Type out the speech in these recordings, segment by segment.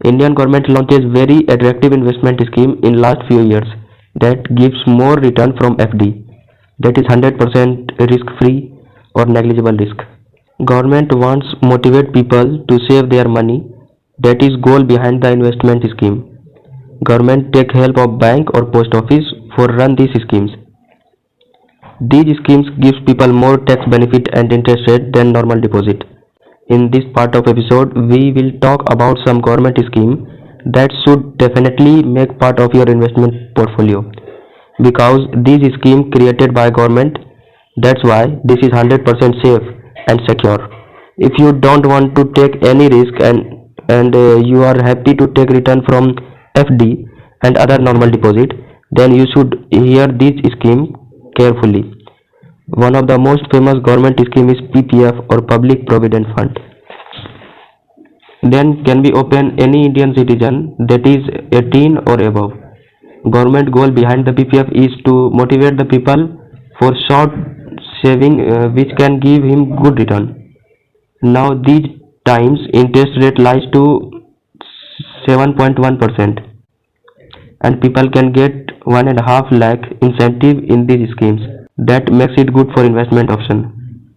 Indian government launches very attractive investment scheme in last few years that gives more return from FD, that is 100% risk free or negligible risk. Government wants motivate people to save their money, that is goal behind the investment scheme. Government take help of bank or post office for run these schemes. These schemes gives people more tax benefit and interest rate than normal deposit. In this part of episode, we will talk about some government scheme that should definitely make part of your investment portfolio because this scheme created by government. That's why this is 100% safe and secure. If you don't want to take any risk and you are happy to take return from FD and other normal deposit, then you should hear this scheme carefully. One of the most famous government scheme is PPF or Public Provident Fund. Then can be open any Indian citizen that is 18 or above. Government goal behind the PPF is to motivate the people for short saving which can give him good return. Now these times interest rate lies to 7.1% and people can get 1.5 lakh incentive in these schemes. That makes it good for investment option.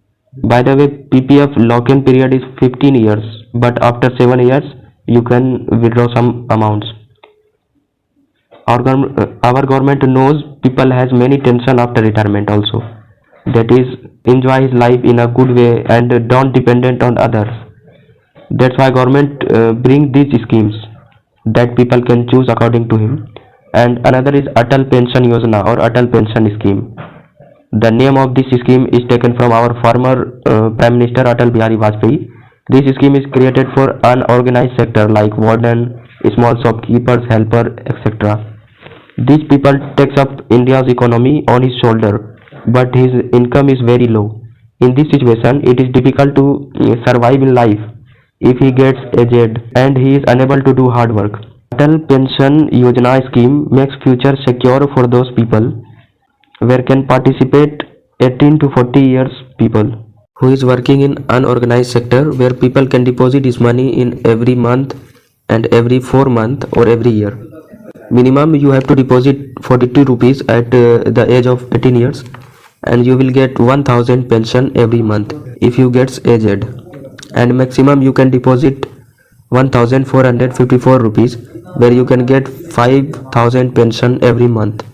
By the way, PPF lock-in period is 15 years, but after 7 years you can withdraw some amounts. Our government knows people has many tension after retirement also. That is enjoy his life in a good way and don't dependent on others. That's why government bring these schemes that people can choose according to him. And another is Atal Pension Yojana or Atal Pension Scheme. The name of this scheme is taken from our former Prime Minister Atal Bihari Vajpayee. This scheme is created for unorganized sector like warden, small shopkeepers, helper, etc. These people takes up India's economy on his shoulder, but his income is very low. In this situation, it is difficult to survive in life if he gets aged and he is unable to do hard work. Atal Pension Yojana scheme makes future secure for those people where can participate 18 to 40 years people who is working in unorganized sector where people can deposit his money in every month and every 4 month or every year. Minimum you have to deposit 42 rupees at the age of 18 years and you will get 1000 pension every month if you gets aged, and maximum you can deposit 1454 rupees where you can get 5000 pension every month.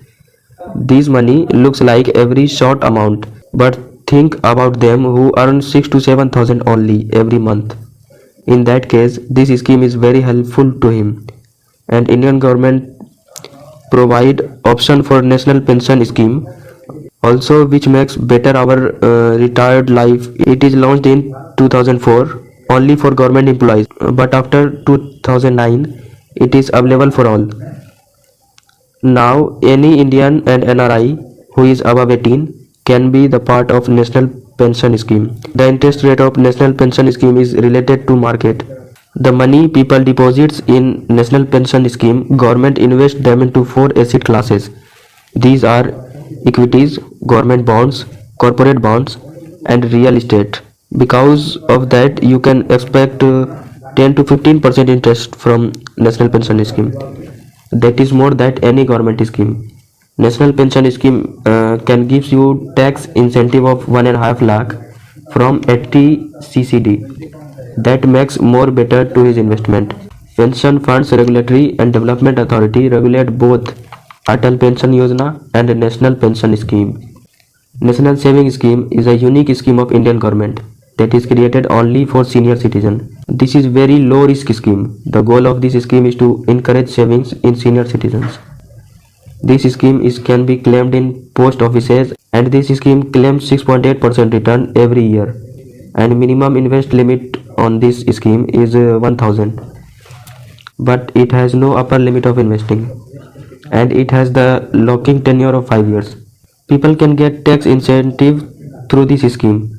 This money looks like every short amount, but think about them who earn 6 to 7,000 only every month. In that case, this scheme is very helpful to him. And Indian government provide option for national pension scheme also, which makes better our retired life. It is launched in 2004 only for government employees, but after 2009 it is available for all. Now, any Indian and NRI who is above 18 can be the part of National Pension Scheme. The interest rate of National Pension Scheme is related to market. The money people deposits in National Pension Scheme, government invests them into four asset classes. These are equities, government bonds, corporate bonds, and real estate. Because of that, you can expect 10 to 15% interest from National Pension Scheme. That is more than any government scheme. National pension scheme can gives you tax incentive of 1.5 lakh from 80 CCD. That makes more better to his investment. Pension Funds Regulatory and Development Authority regulate both Atal Pension Yojana and National Pension Scheme. National Saving Scheme is a unique scheme of Indian government that is created only for senior citizen. This is very low risk scheme. The goal of this scheme is to encourage savings in senior citizens. This scheme can be claimed in post offices, and this scheme claims 6.8% return every year. And minimum invest limit on this scheme is 1000, but it has no upper limit of investing, and it has the locking tenure of 5 years. People can get tax incentive through this scheme,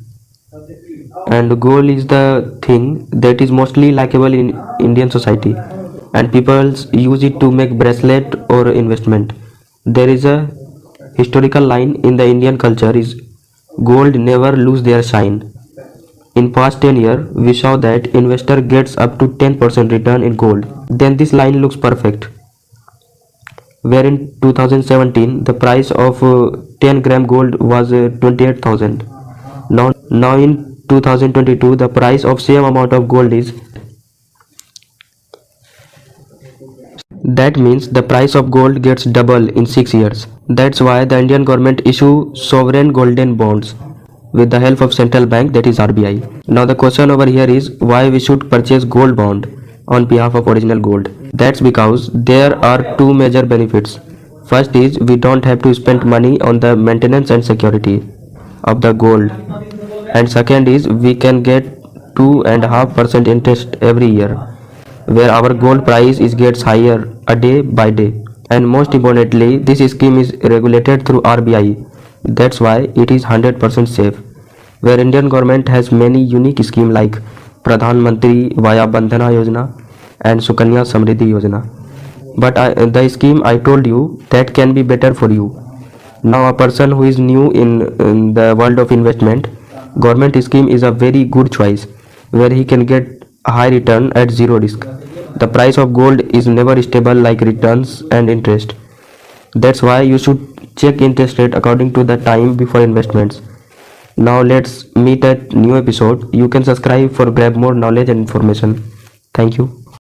and gold is the thing that is mostly likable in Indian society, and people use it to make bracelet or investment. There is a historical line in the Indian culture is gold never lose their shine. In past 10 years, we saw that investor gets up to 10% return in gold. Then this line looks perfect. Where in 2017 the price of 10 gram gold was 28,000. Now in 2022 the price of same amount of gold is. That means the price of gold gets double in 6 years. That's why the Indian government issue sovereign golden bonds with the help of central bank, that is RBI. Now the question over here is why we should purchase gold bond on behalf of original gold. That's because there are two major benefits. First is we don't have to spend money on the maintenance and security of the gold, and second is we can get 2.5% interest every year, where our gold price is gets higher a day by day. And most importantly, this scheme is regulated through RBI. That's why it is 100% safe. Where Indian government has many unique schemes like Pradhan Mantri Vaya Bandhana Yojana and Sukanya Samriddhi Yojana. But the scheme I told you that can be better for you. Now a person who is new in the world of investment, government scheme is a very good choice where he can get a high return at zero risk. The price of gold is never stable like returns and interest. That's why you should check interest rate according to the time before investments. Now let's meet at new episode. You can subscribe for grab more knowledge and information. Thank you.